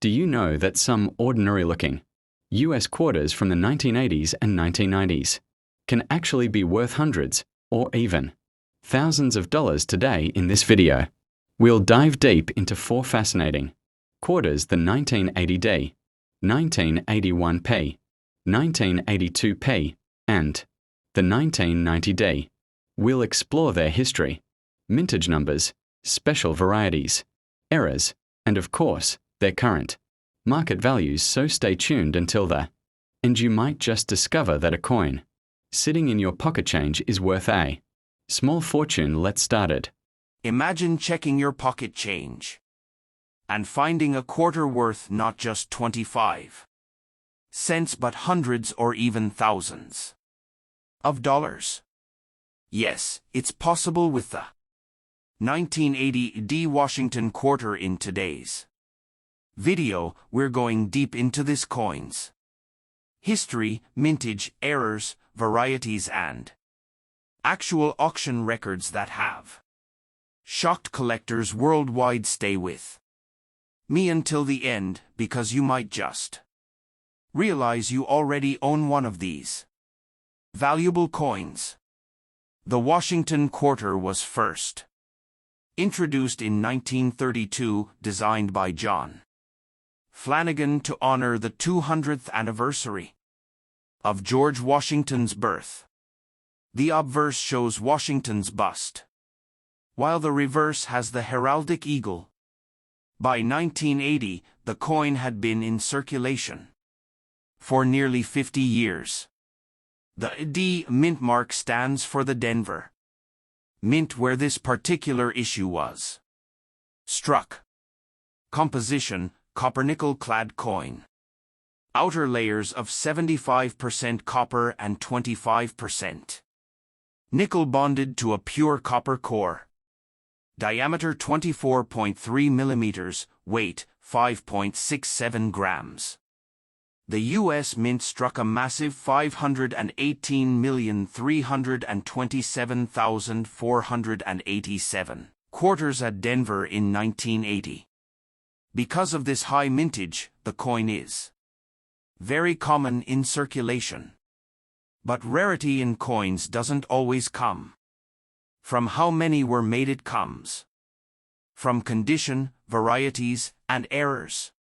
Do you know that some ordinary-looking US quarters from the 1980s and 1990s can actually be worth hundreds, or even thousands of dollars today in this video? We'll dive deep into 4 fascinating quarters: the 1980D, 1981p, 1982p, and the 1990D. We'll explore their history, mintage numbers, special varieties, errors, and of course, their current market values, so stay tuned until the end. You might just discover that a coin sitting in your pocket change is worth a small fortune. Let's start it. Imagine checking your pocket change and finding a quarter worth not just 25 cents but hundreds or even thousands of dollars. Yes, it's possible with the 1980D Washington quarter. In today's video, we're going deep into this coin's history, mintage, errors, varieties, and actual auction records that have shocked collectors worldwide. Stay with me until the end, because you might just realize you already own one of these valuable coins. The Washington quarter was first introduced in 1932, designed by John Flanagan to honor the 200th anniversary of George Washington's birth. The obverse shows Washington's bust, while the reverse has the heraldic eagle. By 1980, the coin had been in circulation for nearly 50 years. The D mint mark stands for the Denver Mint, where this particular issue was struck. Composition: copper-nickel clad coin. Outer layers of 75% copper and 25% nickel bonded to a pure copper core. Diameter 24.3 millimeters, weight 5.67 grams. The U.S. Mint struck a massive 518,327,487 quarters at Denver in 1980. Because of this high mintage, the coin is very common in circulation. But rarity in coins doesn't always come from how many were made. It comes from condition, varieties, and errors.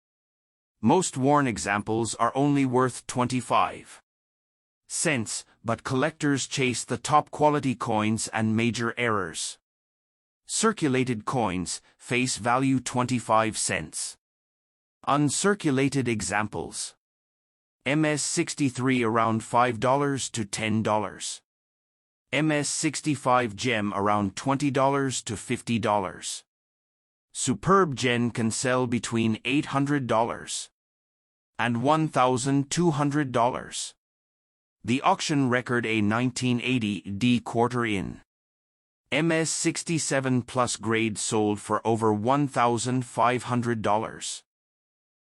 Most worn examples are only worth 25 cents, but collectors chase the top quality coins and major errors. Circulated coins, face value 25 cents. Uncirculated examples: MS-63 around $5 to $10. MS-65 gem around $20 to $50. Superb gem can sell between $800 and $1,200. The auction record: a 1980D quarter in MS-67 plus grade sold for over $1,500.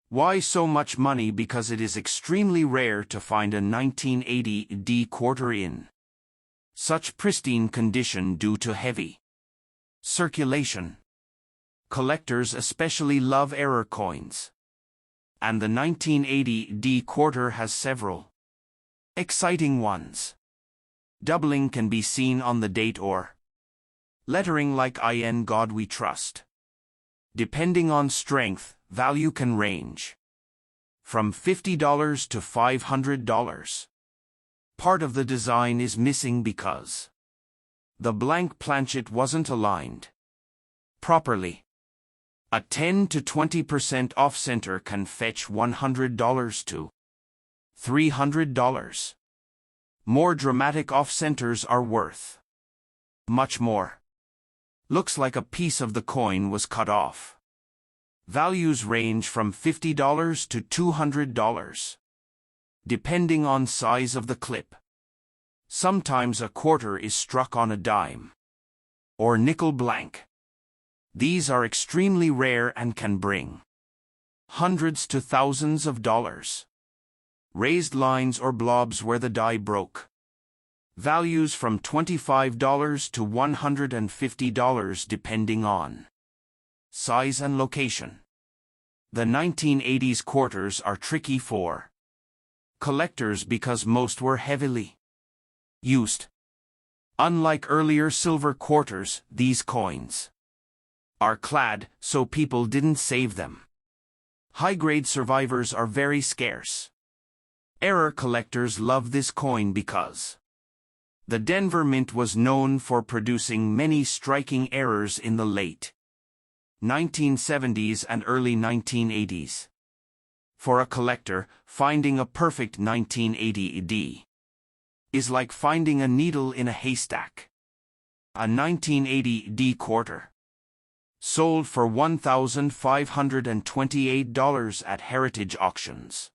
Why so much money? Because it is extremely rare to find a 1980D quarter in such pristine condition due to heavy circulation. Collectors especially love error coins, and the 1980D quarter has several exciting ones. Doubling can be seen on the date or lettering like "In God We Trust." Depending on strength, value can range from $50 to $500. Part of the design is missing because the blank planchet wasn't aligned properly. A 10 to 20% off-center can fetch $100 to $300. More dramatic off-centers are worth much more. Looks like a piece of the coin was cut off. Values range from $50 to $200, depending on size of the clip. Sometimes a quarter is struck on a dime or nickel blank. These are extremely rare and can bring hundreds to thousands of dollars. Raised lines or blobs where the die broke. Values from $25 to $150 depending on size and location. The 1980s quarters are tricky for collectors because most were heavily used. Unlike earlier silver quarters, these coins are clad, so people didn't save them. High-grade survivors are very scarce. Error collectors love this coin because the Denver Mint was known for producing many striking errors in the late 1970s and early 1980s. For a collector, finding a perfect 1980 D is like finding a needle in a haystack. A 1980 D quarter sold for $1,528 at heritage auctions.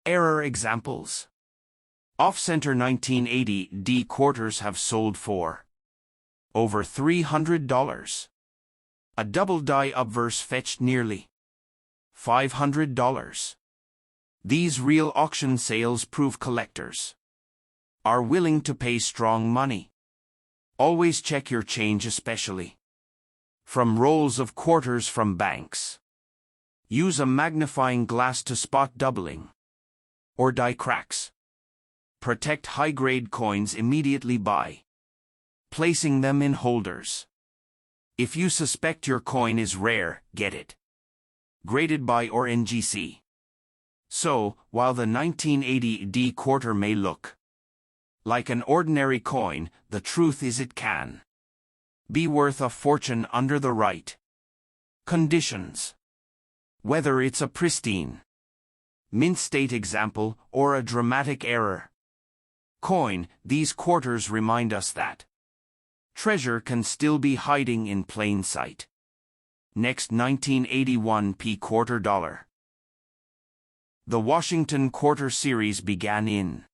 Error examples. Off-center 1980 D quarters have sold for over $300. A double-die obverse fetched nearly $500. These real auction sales prove collectors are willing to pay strong money. Always check your change, especially from rolls of quarters from banks. Use a magnifying glass to spot doubling or die cracks. Protect high-grade coins immediately by placing them in holders. If you suspect your coin is rare, get it graded by or NGC. So, while the 1980 D quarter may look like an ordinary coin, the truth is it can be worth a fortune under the right conditions. Whether it's a pristine mint state example or a dramatic error coin, these quarters remind us that treasure can still be hiding in plain sight. Next, 1981 P quarter dollar. The Washington Quarter series began in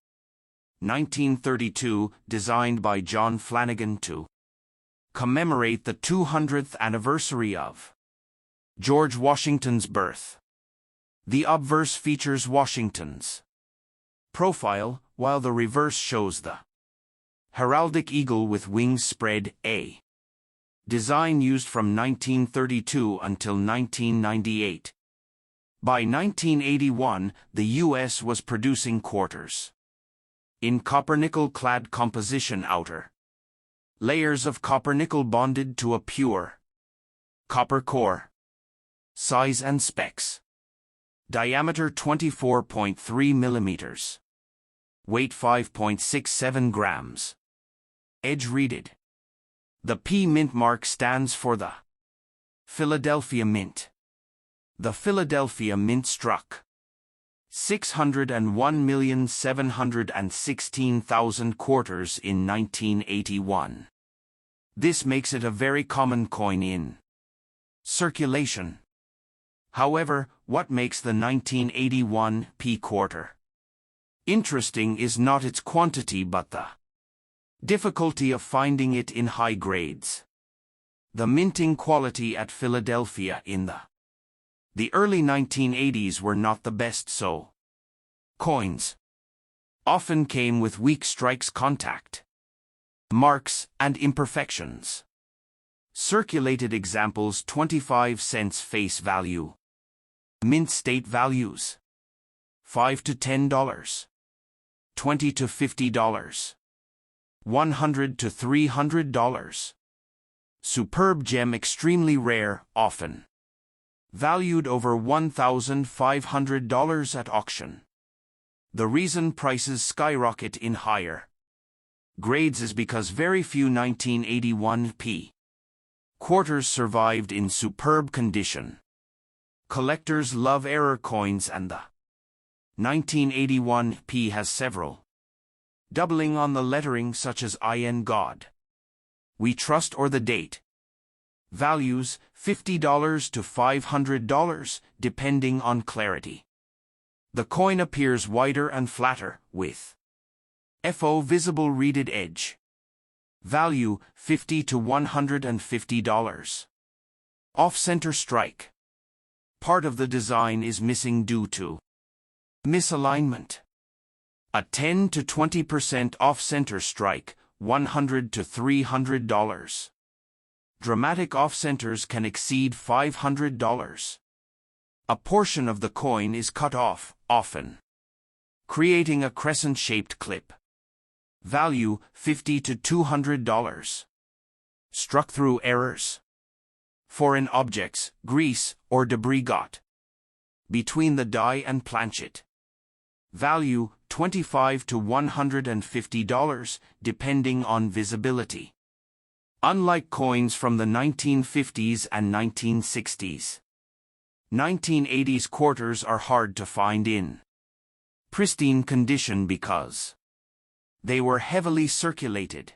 1932, designed by John Flanagan to commemorate the 200th anniversary of George Washington's birth. The obverse features Washington's profile, while the reverse shows the heraldic eagle with wings spread, a design used from 1932 until 1998. By 1981, the U.S. was producing quarters in copper-nickel-clad composition, outer layers of copper-nickel bonded to a pure copper core. Size and specs. Diameter 24.3 millimeters. Weight 5.67 grams. Edge reeded. The P mint mark stands for the Philadelphia Mint. The Philadelphia Mint struck 601,716,000 quarters in 1981. This makes it a very common coin in circulation. However, what makes the 1981 P quarter interesting is not its quantity but the difficulty of finding it in high grades. The minting quality at Philadelphia in the early 1980s were not the best, so coins often came with weak strikes, contact marks, and imperfections. Circulated examples: 25 cents face value. Mint state values: $5 to $10, $20 to $50, $100 to $300. Superb gem, extremely rare, often valued over $1,500 at auction. The reason prices skyrocket in higher grades is because very few 1981 P quarters survived in superb condition. Collectors love error coins, and the 1981 P has several doubling on the lettering, such as IN God We Trust or the date. Values: $50 to $500, depending on clarity. The coin appears wider and flatter, with FO visible reeded edge. Value: $50 to $150. Off-center strike. Part of the design is missing due to misalignment. A 10 to 20% off-center strike, $100 to $300. Dramatic off-centers can exceed $500. A portion of the coin is cut off, often creating a crescent-shaped clip. Value $50 to $200. Struck through errors. Foreign objects, grease, or debris got between the die and planchet. Value $25 to $150, depending on visibility. Unlike coins from the 1950s and 1960s, 1980s quarters are hard to find in pristine condition because they were heavily circulated.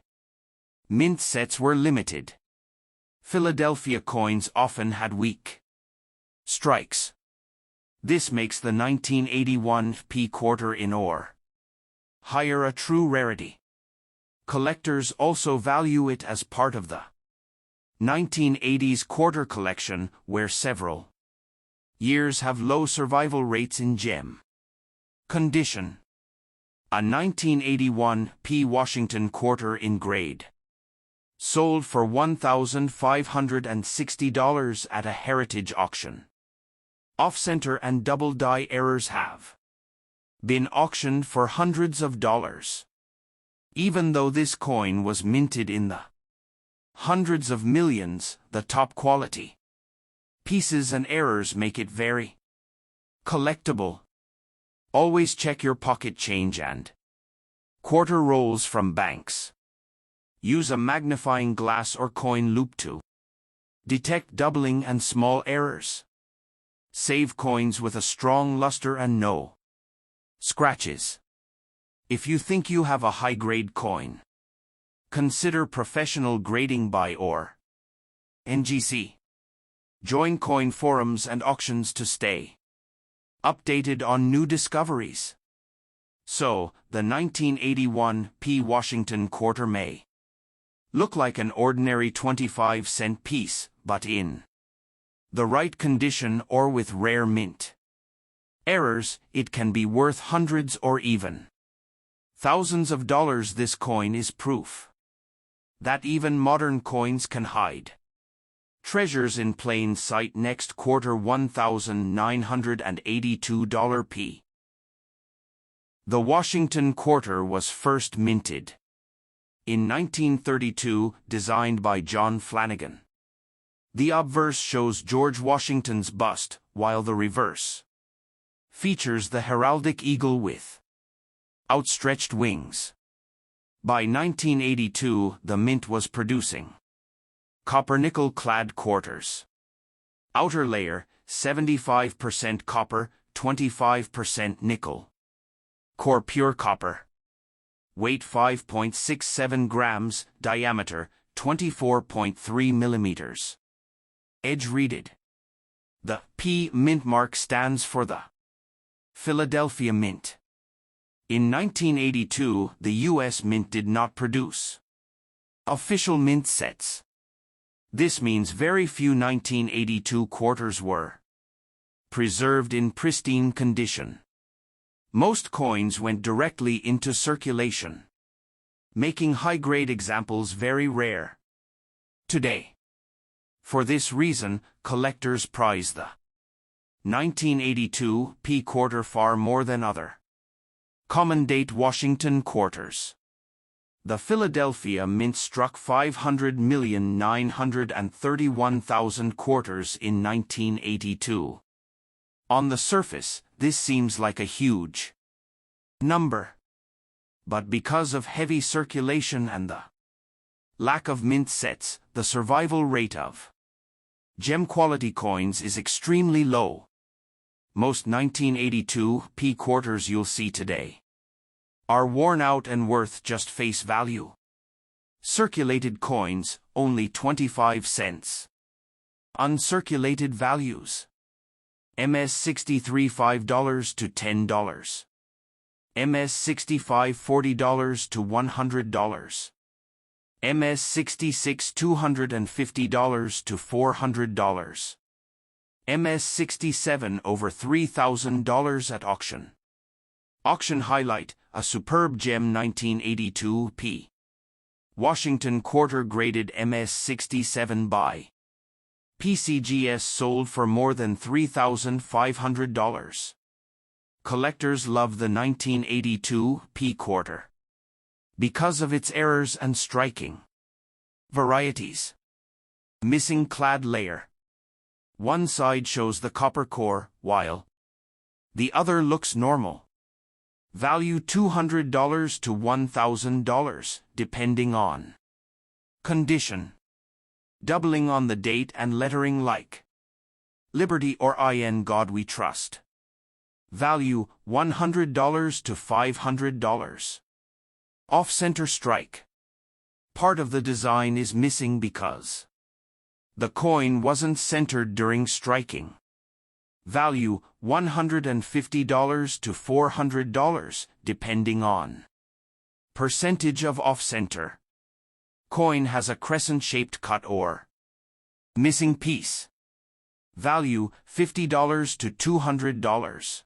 Mint sets were limited. Philadelphia coins often had weak strikes. This makes the 1981 P quarter in or higher a true rarity. Collectors also value it as part of the 1980s quarter collection, where several years have low survival rates in gem condition. A 1981 P Washington quarter in grade sold for $1,560 at a heritage auction. Off-center and double die errors have been auctioned for hundreds of dollars. Even though this coin was minted in the hundreds of millions, the top quality pieces and errors make it very collectible. Always check your pocket change and quarter rolls from banks. Use a magnifying glass or coin loop to detect doubling and small errors. Save coins with a strong luster and no scratches. If you think you have a high-grade coin, consider professional grading by or NGC. Join coin forums and auctions to stay updated on new discoveries. So, the 1981 P Washington quarter may look like an ordinary 25-cent piece, but in the right condition or with rare mint errors, it can be worth hundreds or even thousands of dollars. This coin is proof that even modern coins can hide treasures in plain sight. Next quarter, $1,982 P. The Washington quarter was first minted in 1932, designed by John Flanagan. The obverse shows George Washington's bust, while the reverse features the heraldic eagle with outstretched wings. By 1982, the mint was producing copper-nickel-clad quarters. Outer layer, 75% copper, 25% nickel. Core pure copper. Weight 5.67 grams, diameter 24.3 millimeters. Edge reeded. The P mint mark stands for the Philadelphia Mint. In 1982, the U.S. Mint did not produce official mint sets. This means very few 1982 quarters were preserved in pristine condition. Most coins went directly into circulation, making high-grade examples very rare today. For this reason, collectors prize the 1982 P quarter far more than other common date Washington quarters. The Philadelphia Mint struck 500,931,000 quarters in 1982. On the surface, this seems like a huge number. But because of heavy circulation and the lack of mint sets, the survival rate of gem-quality coins is extremely low. Most 1982 P quarters you'll see today are worn out and worth just face value. Circulated coins, only 25 cents. Uncirculated values. MS-63 $5 to $10. MS-65 $40 to $100. MS-66 $250 to $400. MS-67 over $3,000 at auction. Auction highlight, a superb gem 1982 P. Washington quarter graded MS-67 by PCGS sold for more than $3,500. Collectors love the 1982 P quarter because of its errors and striking varieties. Missing clad layer. One side shows the copper core, while the other looks normal. Value $200 to $1,000, depending on condition. Doubling on the date and lettering like Liberty or In God We Trust. Value $100 to $500. Off-center strike. Part of the design is missing because the coin wasn't centered during striking. Value $150 to $400, depending on percentage of off-center. Coin has a crescent-shaped cut or missing piece. Value $50 to $200.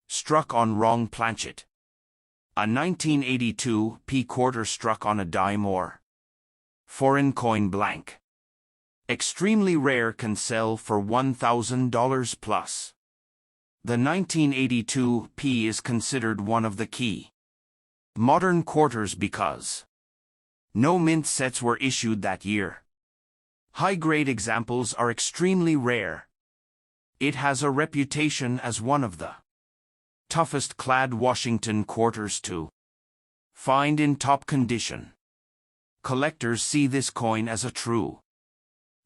Struck on wrong planchet. A 1982 P quarter struck on a dime or foreign coin blank. Extremely rare, can sell for $1,000 plus. The 1982 P is considered one of the key modern quarters because no mint sets were issued that year. High-grade examples are extremely rare. It has a reputation as one of the toughest clad Washington quarters to find in top condition. Collectors see this coin as a true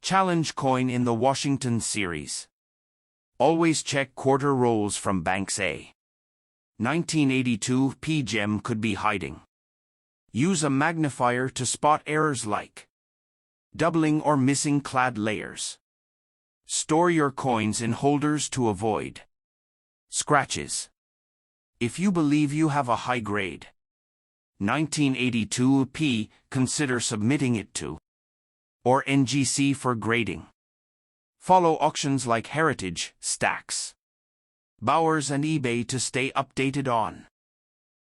challenge coin in the Washington series. Always check quarter rolls from banks. A 1982 P gem could be hiding. Use a magnifier to spot errors like doubling or missing clad layers. Store your coins in holders to avoid scratches. If you believe you have a high-grade 1982 P, consider submitting it to or NGC for grading. Follow auctions like Heritage, Stacks, Bowers and eBay to stay updated on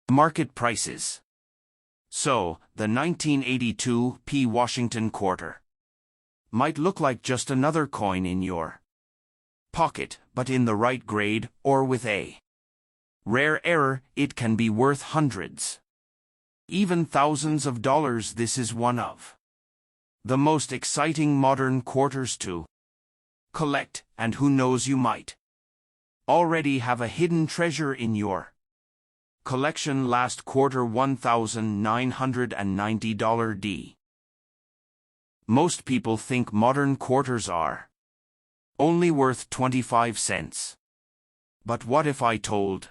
market prices. So, the 1982 P Washington quarter might look like just another coin in your pocket, but in the right grade or with a rare error, it can be worth hundreds, even thousands of dollars. This is one of the most exciting modern quarters to collect, and who knows, you might already have a hidden treasure in your collection. Last quarter $1,990 D. Most people think modern quarters are only worth 25 cents. But what if I told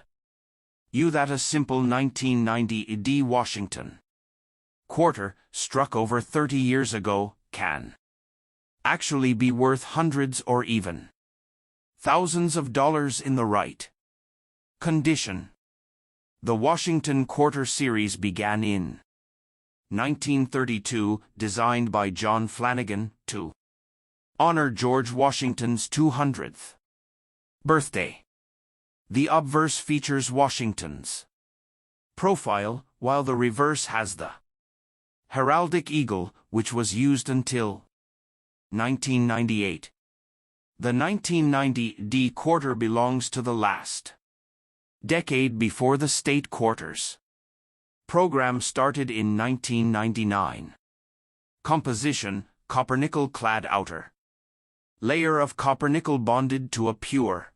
you that a simple 1990 D Washington quarter, struck over 30 years ago, can actually be worth hundreds or even thousands of dollars in the right condition? The Washington Quarter series began in 1932, designed by John Flanagan, to honor George Washington's 200th birthday. The obverse features Washington's profile, while the reverse has the heraldic eagle, which was used until 1998. The 1990 D quarter belongs to the last decade before the state quarters program started in 1999. Composition: copper-nickel clad outer layer of copper-nickel bonded to a pure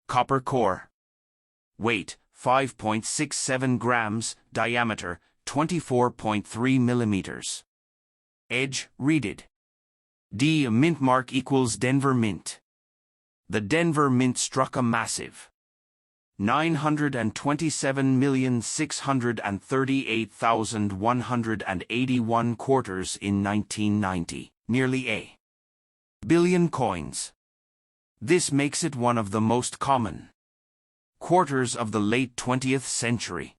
copper core. Weight: 5.67 grams. Diameter: 24.3 millimeters. Edge: reeded. D mint mark equals Denver Mint. The Denver Mint struck a massive 927,638,181 quarters in 1990, nearly a billion coins. This makes it one of the most common quarters of the late 20th century.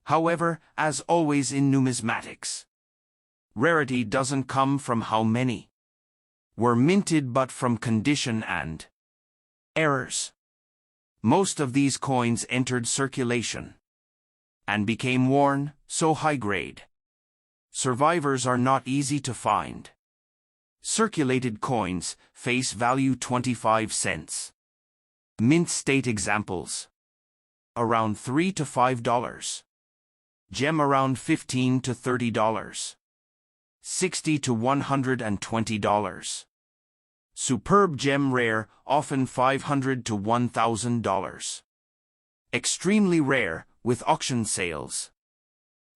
However, as always in numismatics, rarity doesn't come from how many were minted but from condition and errors. Most of these coins entered circulation and became worn, so high-grade survivors are not easy to find. Circulated coins, face value 25 cents. Mint state examples. Around $3 to $5. Gem around $15 to $30. $60 to $120. Superb gem rare, often $500 to $1,000. Extremely rare, with auction sales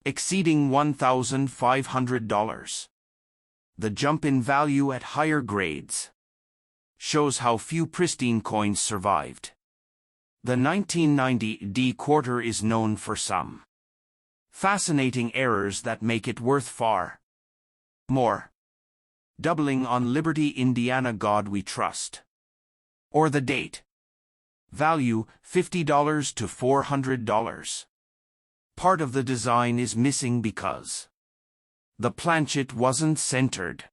exceeding $1,500. The jump in value at higher grades shows how few pristine coins survived. The 1990 D quarter is known for some fascinating errors that make it worth far more. Doubling on Liberty, Indiana, God We Trust. Or the date. Value, $50 to $400. Part of the design is missing because the planchet wasn't centered.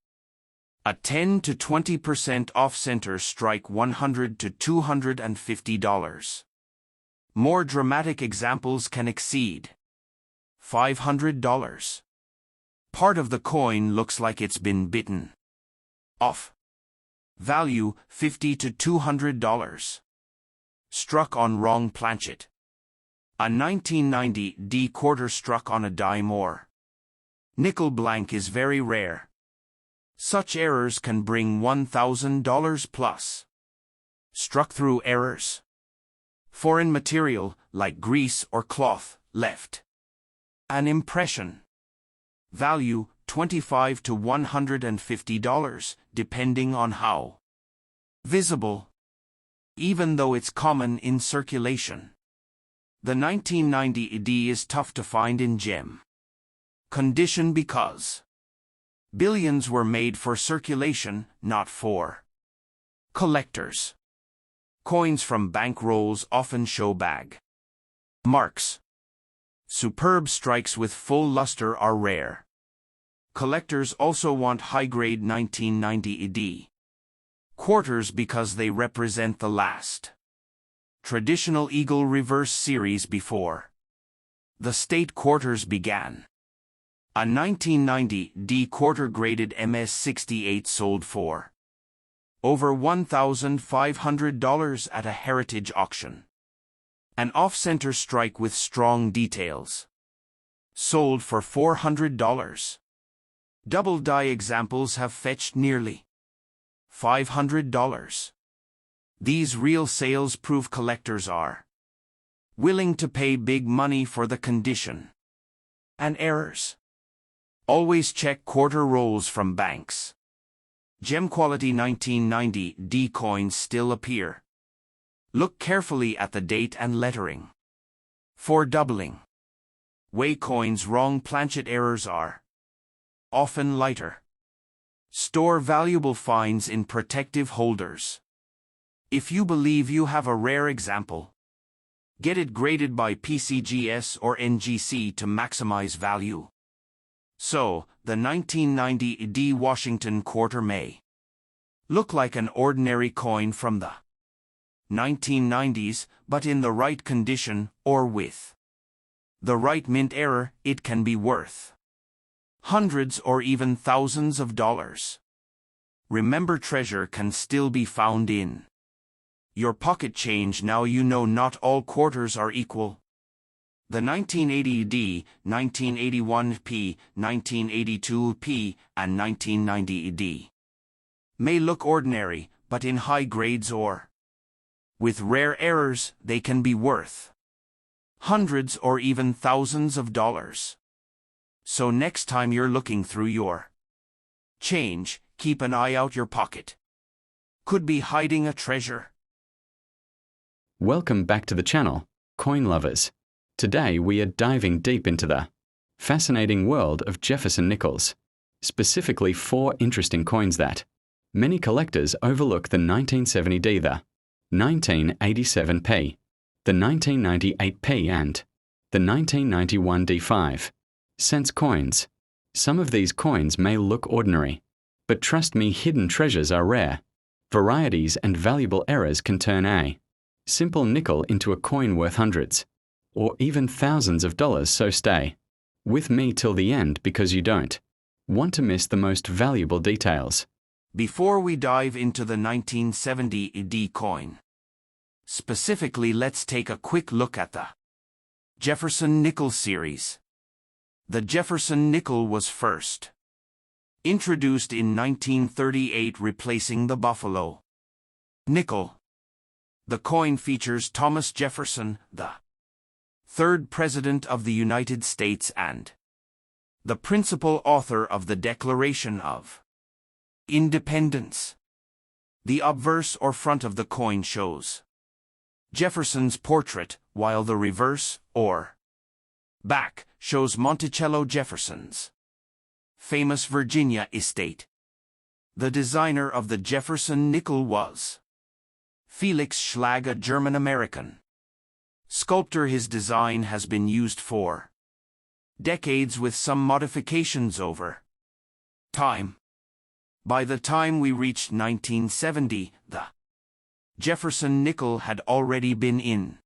A 10 to 20% off-center strike, $100 to $250. More dramatic examples can exceed $500. Part of the coin looks like it's been bitten off. Value, $50 to $200. Struck on wrong planchet. A 1990 D quarter struck on a dime or nickel blank is very rare. Such errors can bring $1,000 plus. Struck through errors. Foreign material, like grease or cloth, left an impression. Value, $25 to $150, depending on how visible, even though it's common in circulation. The 1990 D is tough to find in gem condition because billions were made for circulation, not for collectors. Coins from bank rolls often show bag marks. Superb strikes with full luster are rare. Collectors also want high-grade 1990 D quarters because they represent the last traditional Eagle reverse series before the state quarters began. A 1990 D quarter graded MS-68 sold for over $1,500 at a heritage auction. An off-center strike with strong details sold for $400. Double die examples have fetched nearly $500. These real sales prove collectors are willing to pay big money for the condition and errors. Always check quarter rolls from banks. Gem quality 1990 D coins still appear. Look carefully at the date and lettering. For doubling, weigh coins wrong. Planchet errors are often lighter. Store valuable finds in protective holders. If you believe you have a rare example, get it graded by PCGS or NGC to maximize value. So, the 1990 D Washington quarter may look like an ordinary coin from the 1990s, but in the right condition, or with the right mint error, it can be worth hundreds or even thousands of dollars. Remember, treasure can still be found in your pocket change. Now you know not all quarters are equal. The 1980 D, 1981 P, 1982 P, and 1990 D may look ordinary, but in high grades or with rare errors, they can be worth hundreds or even thousands of dollars. So next time you're looking through your change, keep an eye out. Your pocket could be hiding a treasure. Welcome back to the channel, coin lovers. Today we are diving deep into the fascinating world of Jefferson nickels, specifically 4 interesting coins that many collectors overlook: the 1970 D, the 1987 P, the 1998 P, and the 1991 D5 cents coins. Some of these coins may look ordinary, but trust me, hidden treasures are rare. Varieties and valuable errors can turn a simple nickel into a coin worth hundreds or even thousands of dollars. So stay with me till the end, because you don't want to miss the most valuable details. Before we dive into the 1970 AD coin, specifically, let's take a quick look at the Jefferson nickel series. The Jefferson nickel was first introduced in 1938, replacing the Buffalo nickel. The coin features Thomas Jefferson, the third President of the United States and the principal author of the Declaration of Independence. The obverse or front of the coin shows Jefferson's portrait, while the reverse, or back, shows Monticello Jefferson's famous Virginia estate. The designer of the Jefferson nickel was Felix Schlag, a German-American sculptor. His design has been used for decades with some modifications over time. By the time we reached 1970, the Jefferson nickel had already been in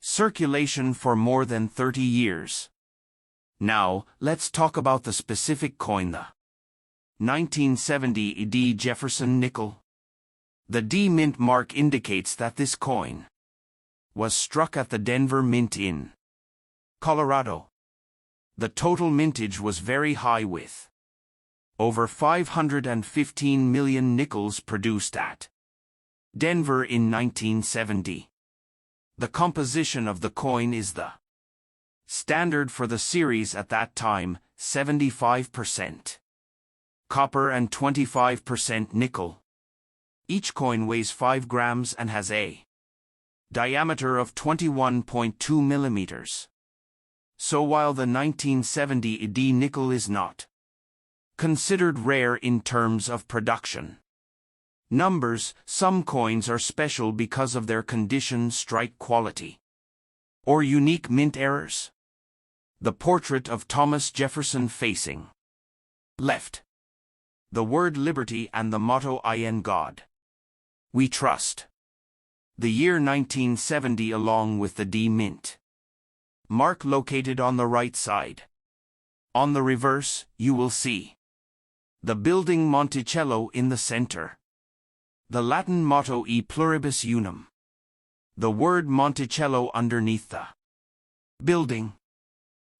circulation for more than 30 years. Now, let's talk about the specific coin, the 1970 AD Jefferson nickel. The D mint mark indicates that this coin was struck at the Denver Mint in Colorado. The total mintage was very high, with over 515 million nickels produced at Denver in 1970. The composition of the coin is the standard for the series at that time: 75% copper and 25% nickel. Each coin weighs 5 grams and has a diameter of 21.2 millimeters. So while the 1970 AD nickel is not considered rare in terms of production numbers, some coins are special because of their condition, strike quality, or unique mint errors. The portrait of Thomas Jefferson facing left, the word liberty and the motto "In God We Trust." The year 1970 along with the D mint mark located on the right side. On the reverse, you will see the building Monticello in the center. The Latin motto "E pluribus unum." The word Monticello underneath the building.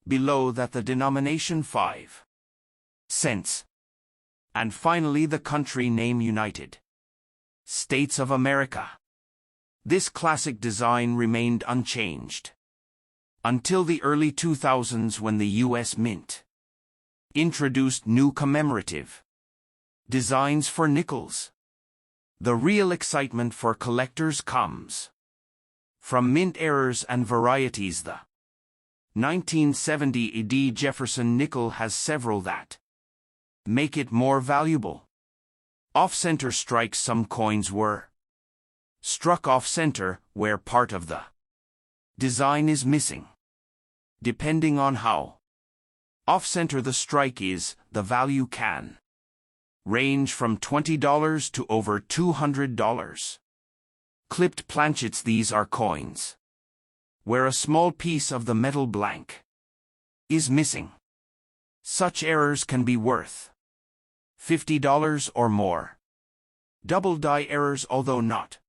Below that, the denomination 5 cents. And finally, the country name United States of America. This classic design remained unchanged until the early 2000s, when the U.S. Mint introduced new commemorative designs for nickels. The real excitement for collectors comes from mint errors and varieties. The 1970 AD Jefferson nickel has several that make it more valuable. Off-center strikes: some coins were struck off-center, where part of the design is missing. Depending on how off-center the strike is, the value can range from $20 to over $200. Clipped planchets: these are coins where a small piece of the metal blank is missing. Such errors can be worth $50 or more. Double die errors, although not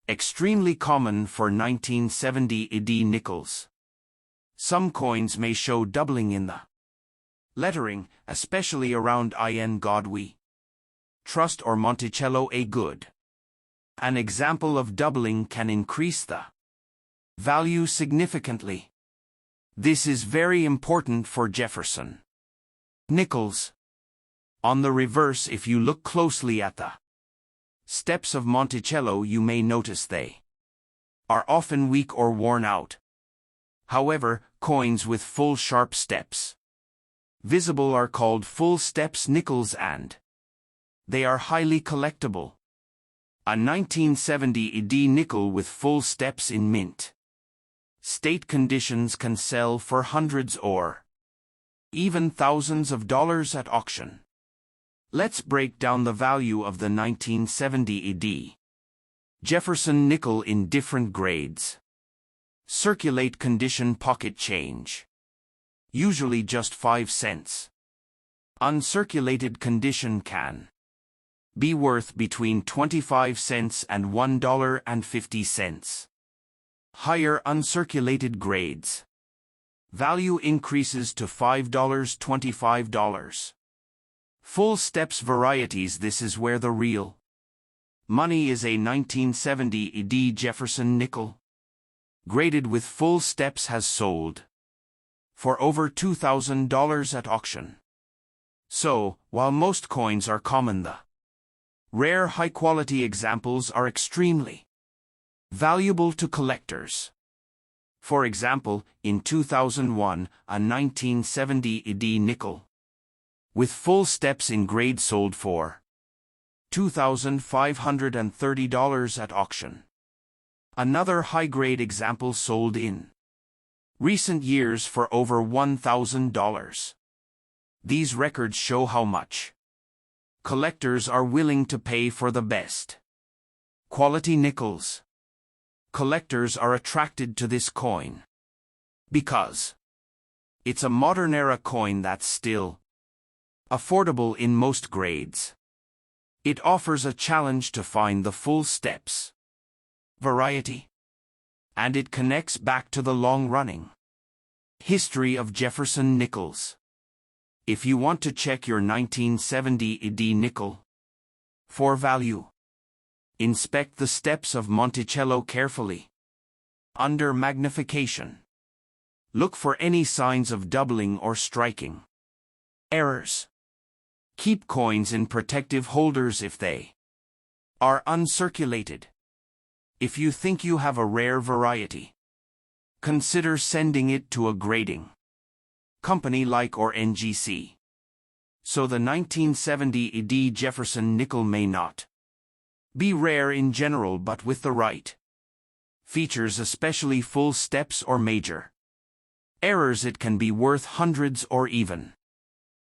extremely common for 1970 AD nickels. Some coins may show doubling in the lettering, especially around "In God We Trust" or Monticello a Good. An example of doubling can increase the value significantly. This is very important for Jefferson nickels. On the reverse, if you look closely at the steps of Monticello, you may notice they are often weak or worn out. However, coins with full sharp steps visible are called full steps nickels, and they are highly collectible. A 1970 AD nickel with full steps in mint state conditions can sell for hundreds or even thousands of dollars at auction. Let's break down the value of the 1970 AD Jefferson nickel in different grades. Circulate condition: pocket change, usually just 5 cents. Uncirculated condition: can Be worth between 25 cents and $1.50. Higher uncirculated grades. Value increases to $5, $25. Full steps varieties. This is where the real money is. A 1970 E.D. Jefferson nickel, graded with full steps, has sold for over $2,000 at auction. So, while most coins are common, the rare high-quality examples are extremely valuable to collectors. For example, in 2001, a 1970 E.D. nickel with full steps in grade sold for $2,530 at auction. Another high-grade example sold in recent years for over $1,000. These records show how much collectors are willing to pay for the best quality nickels. Collectors are attracted to this coin because it's a modern-era coin that's still affordable in most grades. It offers a challenge to find the full steps variety, and it connects back to the long-running history of Jefferson nickels. If you want to check your 1970 E.D. nickel for value, inspect the steps of Monticello carefully. Under magnification, look for any signs of doubling or striking errors. Keep coins in protective holders if they are uncirculated. If you think you have a rare variety, consider sending it to a grading company like or NGC. So the 1970 E.D. Jefferson nickel may not be rare in general, but with the right features, especially full steps or major errors, it can be worth hundreds or even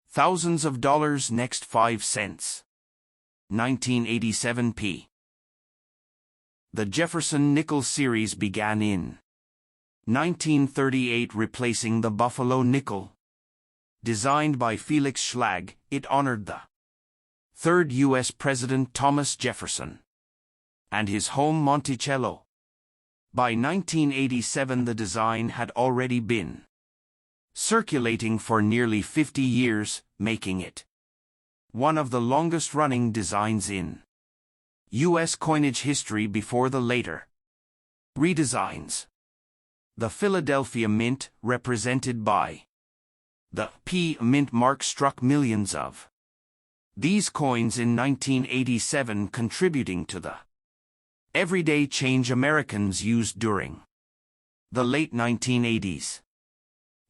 thousands of dollars. Next, 5 cents. 1987 p. The Jefferson nickel series began in 1938, replacing the Buffalo nickel. Designed by Felix Schlag, it honored the third U.S. President Thomas Jefferson and his home Monticello. By 1987, the design had already been circulating for nearly 50 years, making it one of the longest-running designs in U.S. coinage history before the later redesigns. The Philadelphia Mint, represented by the P mint mark, struck millions of these coins in 1987, contributing to the everyday change Americans used during the late 1980s.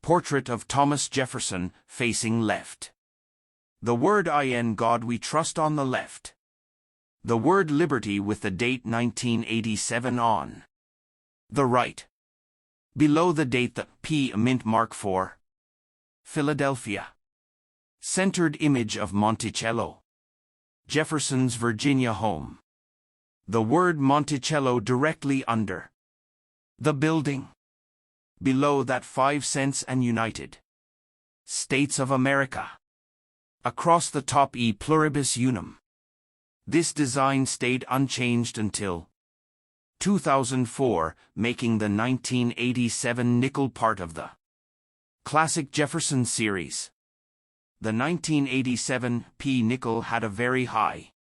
Portrait of Thomas Jefferson, facing left. The word "In God We Trust" on the left. The word "Liberty" with the date 1987 on the right. Below the date, the P mint mark for Philadelphia. Centered image of Monticello, Jefferson's Virginia home. The word Monticello directly under the building. Below that, 5 cents and United States of America. Across the top, E pluribus unum. This design stayed unchanged until 2004, making the 1987 nickel part of the classic Jefferson series. The 1987 P nickel had a very high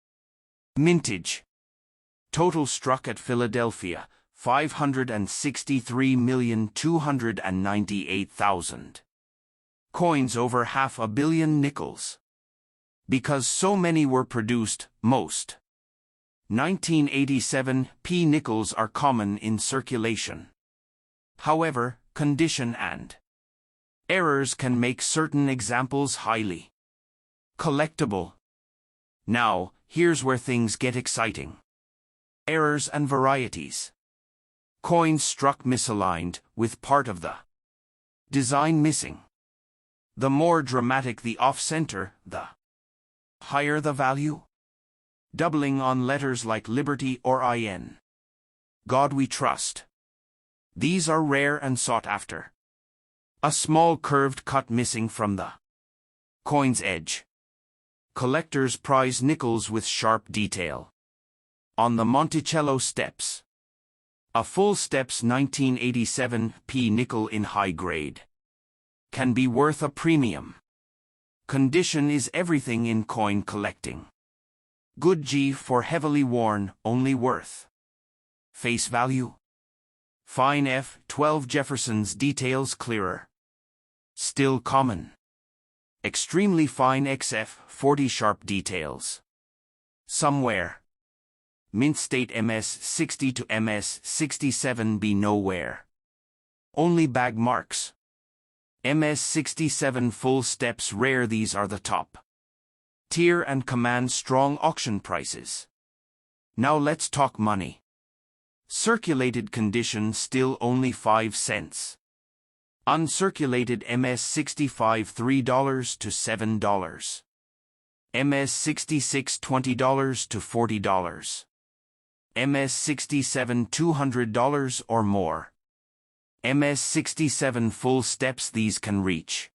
mintage total struck at Philadelphia, 563,298,000 coins, over 500 million nickels. Because so many were produced, most 1987 P nickels are common in circulation. However, condition and errors can make certain examples highly collectible. Now, here's where things get exciting. Errors and varieties. Coins struck misaligned, with part of the design missing. The more dramatic the off-center, the higher the value. Doubling on letters like Liberty or In God We Trust. These are rare and sought after. A small curved cut missing from the coin's edge. Collectors prize nickels with sharp detail. On the Monticello steps. A full steps 1987 p nickel in high grade. Can be worth a premium. Condition is everything in coin collecting. Good G for heavily worn, only worth. Face value. Fine F, 12 Jefferson's details clearer. Still common. Extremely fine XF, 40 sharp details. Somewhere. Mint state MS 60 to MS 67 be nowhere. Only bag marks. MS 67 full steps rare, these are the top tier and command strong auction prices. Now let's talk money. Circulated condition still only 5 cents. Uncirculated MS 65 $3 to $7. MS 66 $20 to $40. MS 67 $200 or more. MS 67 full steps, these can reach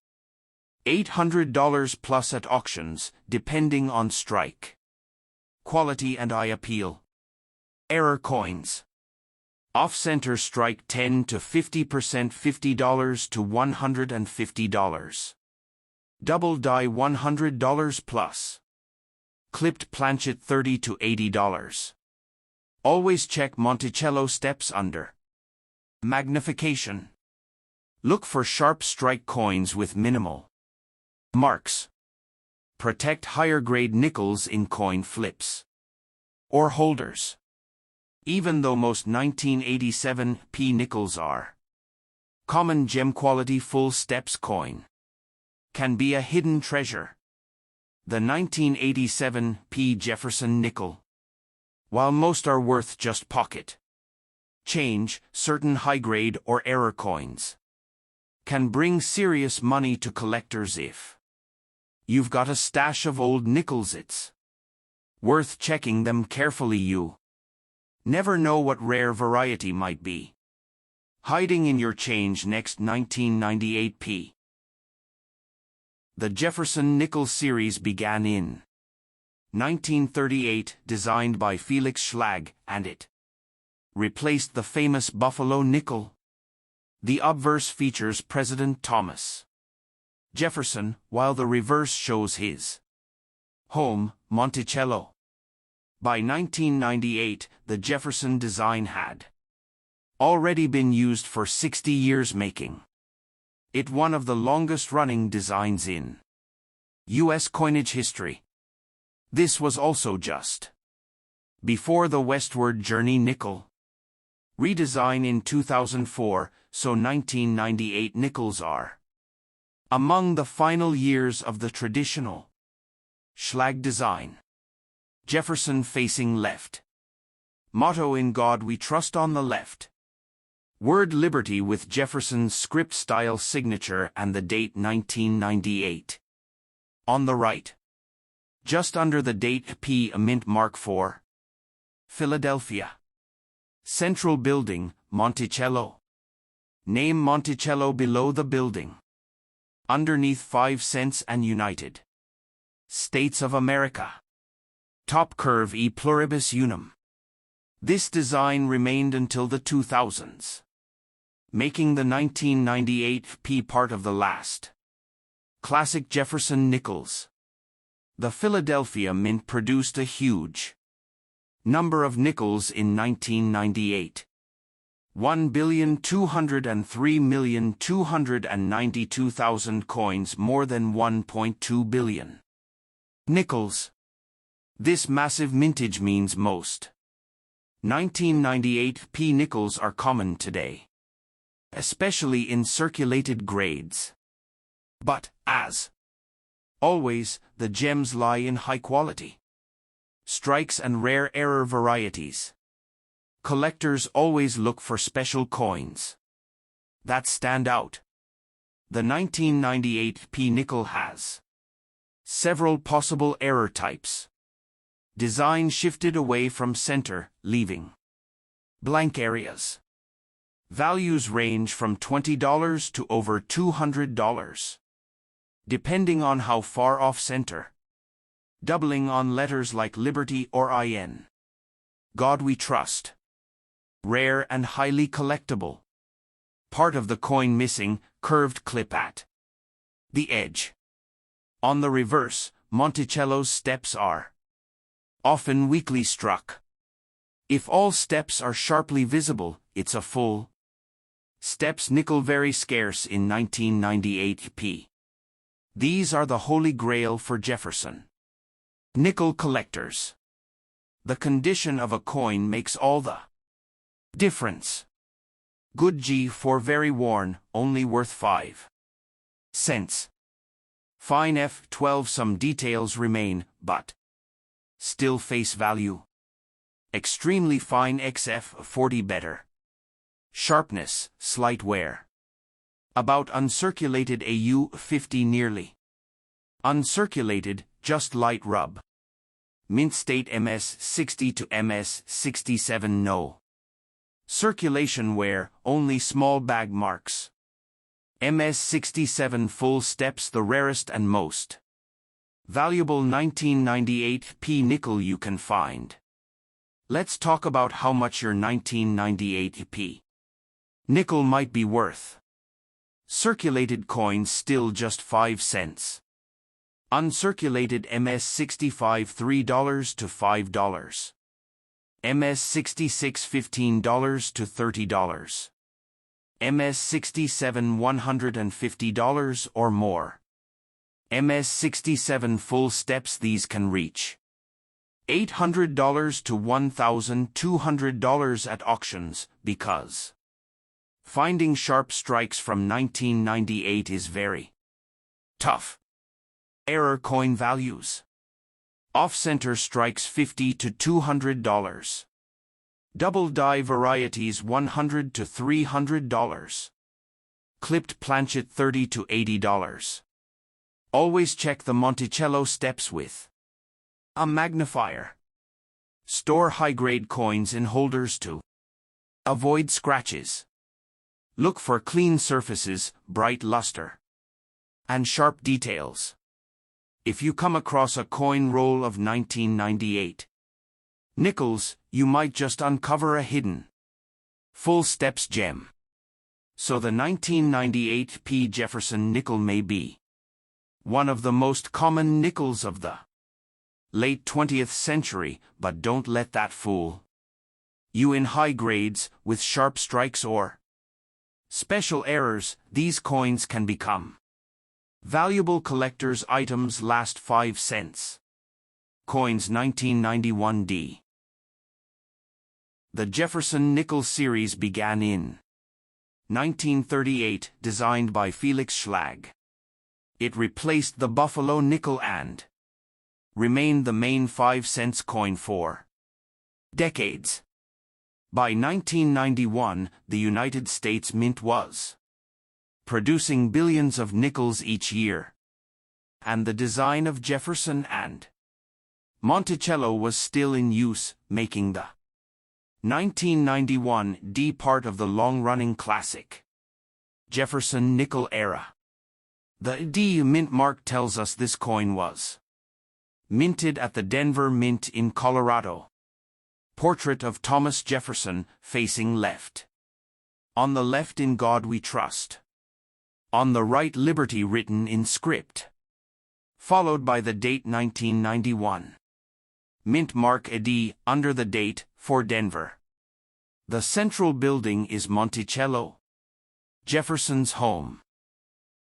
$800 plus at auctions, depending on strike, quality and eye appeal. Error coins. Off-center strike 10 to 50%, $50 to $150. Double die $100 plus. Clipped planchet $30 to $80. Always check Monticello steps under magnification. Look for sharp strike coins with minimal marks. Protect higher grade nickels in coin flips or holders. Even though most 1987 p nickels are common gem quality, full steps coin can be a hidden treasure. The 1987 p Jefferson nickel. While most are worth just pocket change, certain high-grade or error coins can bring serious money to collectors if you've got a stash of old nickels. It's worth checking them carefully. You never know what rare variety might be hiding in your change. Next, 1998 p. The Jefferson nickel series began in 1938, designed by Felix Schlag, and it replaced the famous Buffalo nickel. The obverse features President Thomas Jefferson, while the reverse shows his home, Monticello. By 1998, the Jefferson design had already been used for 60 years, making it one of the longest-running designs in U.S. coinage history. This was also just before the westward journey nickel redesign in 2004, so 1998 nickels are among the final years of the traditional Schlag design. Jefferson facing left. Motto: in God we trust, on the left. Word liberty with Jefferson's script-style signature and the date 1998. On the right. Just under the date P, a mint mark for Philadelphia. Central building, Monticello. Name Monticello below the building. Underneath 5 cents and United States of America. Top curve E pluribus unum. This design remained until the 2000s, making the 1998 P part of the last classic Jefferson nickels. The Philadelphia Mint produced a huge number of nickels in 1998. 1,203,292,000 coins, more than 1.2 billion nickels. This massive mintage means most 1998 p nickels are common today, especially in circulated grades. But, as always, the gems lie in high quality strikes and rare error varieties. Collectors always look for special coins that stand out. The 1998 p nickel has several possible error types. Design shifted away from center, leaving blank areas. Values range from $20 to over $200, depending on how far off center. doubling on letters like Liberty or IN. God we trust. Rare and highly collectible. Part of the coin missing, curved clip at the edge. On the reverse, Monticello's steps are often weakly struck. If all steps are sharply visible, it's a full steps nickel, very scarce in 1998p. These are the holy grail for Jefferson nickel collectors. The condition of a coin makes all the difference. Good G for very worn, only worth 5 cents. Fine F12, some details remain, but still face value. Extremely fine XF40, better sharpness, slight wear. About uncirculated AU50, nearly uncirculated, just light rub. Mint state MS60 to MS67, no circulation wear, only small bag marks. MS67 full steps, the rarest and most valuable 1998p nickel you can find. Let's talk about how much your 1998p nickel might be worth. Circulated coins still just 5 cents. Uncirculated MS65 $3 to $5. MS66 $15 to $30. MS67 $150 or more. MS67 full steps, these can reach $800 to $1,200 at auctions, because finding sharp strikes from 1998 is very tough. Error coin values. Off-center strikes $50 to $200. Double die varieties $100 to $300. Clipped planchet $30 to $80. Always check the Monticello steps with a magnifier. Store high-grade coins in holders to avoid scratches. Look for clean surfaces, bright luster, and sharp details. If you come across a coin roll of 1998 nickels, you might just uncover a hidden full steps gem. So the 1998p Jefferson nickel may be one of the most common nickels of the late 20th century, but don't let that fool you. In high grades, with sharp strikes or special errors, these coins can become valuable collector's items. Last 5 cents. Coins 1991D. The Jefferson nickel series began in 1938, designed by Felix Schlag. It replaced the Buffalo nickel and remained the main 5 cents coin for decades. By 1991, the United States Mint was producing billions of nickels each year, and the design of Jefferson and Monticello was still in use, making the 1991 D part of the long-running classic Jefferson nickel era. The D mint mark tells us this coin was minted at the Denver Mint in Colorado. Portrait of Thomas Jefferson, facing left. On the left, "In God We Trust." On the right, "Liberty," written in script. Followed by the date 1991. Mint mark AD under the date for Denver. The central building is Monticello, Jefferson's home.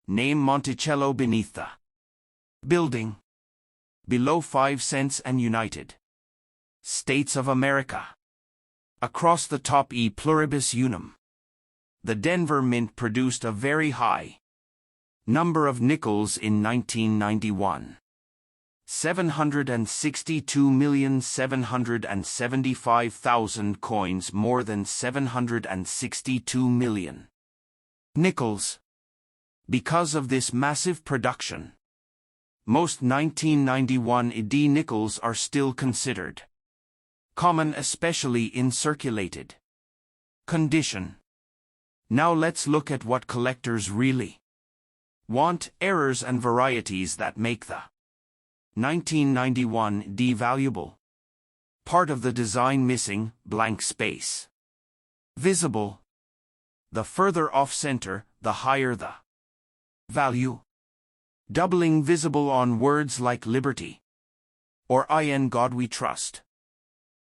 Name Monticello beneath the building. Below 5 cents and United States of America. Across the top, E pluribus unum. The Denver Mint produced a very high number of nickels in 1991. 762,775,000 coins, more than 762 million nickels. Because of this massive production, most 1991 AD nickels are still considered common, especially in circulated condition. Now let's look at what collectors really want, errors and varieties that make the 1991 D valuable. Part of the design missing, blank space. Visible. The further off-center, the higher the value. Doubling visible on words like liberty or in God we trust.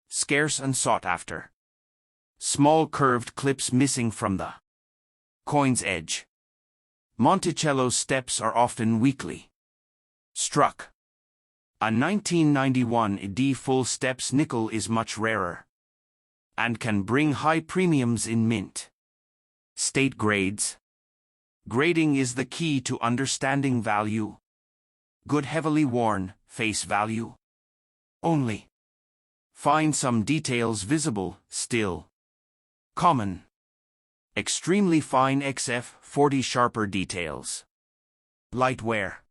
Scarce and sought after. Small curved clips missing from the coin's edge. Monticello's steps are often weakly struck. A 1991 D full steps nickel is much rarer and can bring high premiums in mint state grades. Grading is the key to understanding value. Good heavily worn, face value only. Find some details visible, still common. Extremely fine XF40 sharper details. Light wear.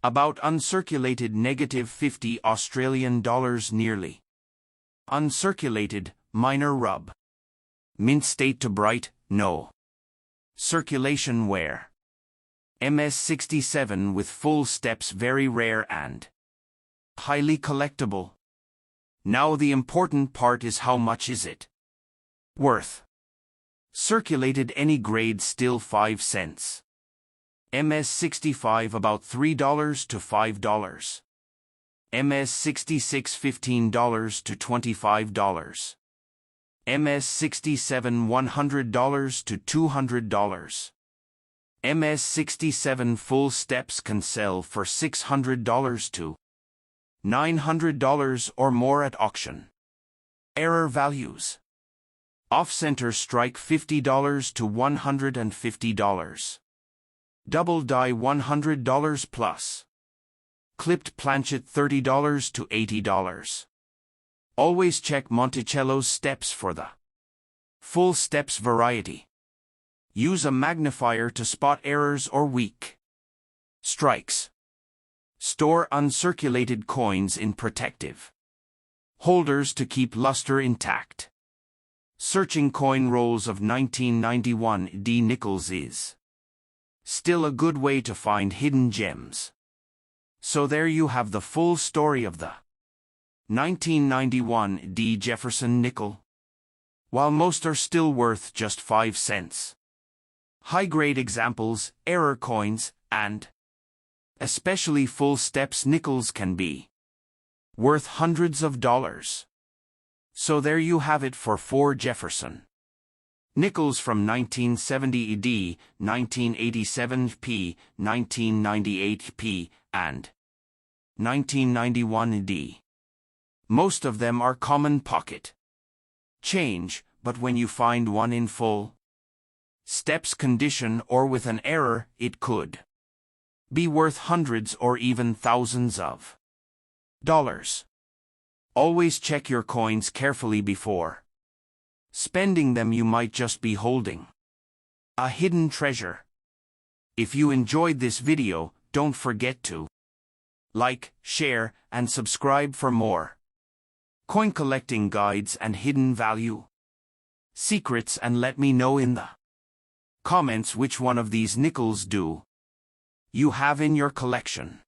About uncirculated -50 Australian dollars nearly. Uncirculated, minor rub. Mint state to bright, no. Circulation wear. MS67 with full steps very rare and highly collectible. Now the important part is how much is it worth. Circulated any grade still 5 cents. MS65 about $3 to $5. MS66 $15 to $25. MS67 $100 to $200. MS67 full steps can sell for $600 to $900 or more at auction. Error values. Off-center strike $50 to $150. Double die $100 plus. Clipped planchet $30 to $80. Always check Monticello's steps for the full steps variety. Use a magnifier to spot errors or weak strikes. Store uncirculated coins in protective holders to keep luster intact. Searching coin rolls of 1991 D nickels is still a good way to find hidden gems. So there you have the full story of the 1991 D Jefferson nickel. While most are still worth just 5 cents. High-grade examples, error coins, and especially full steps nickels can be worth hundreds of dollars. So there you have it for 4 Jefferson nickels from 1970 D, 1987 P, 1998 P, and 1991 D. Most of them are common pocket change, but when you find one in full steps condition or with an error, it could be worth hundreds or even thousands of dollars. Always check your coins carefully before spending them. You might just be holding a hidden treasure. If you enjoyed this video, don't forget to like, share, and subscribe for more coin collecting guides and hidden value secrets, and let me know in the comments which one of these nickels do you have in your collection.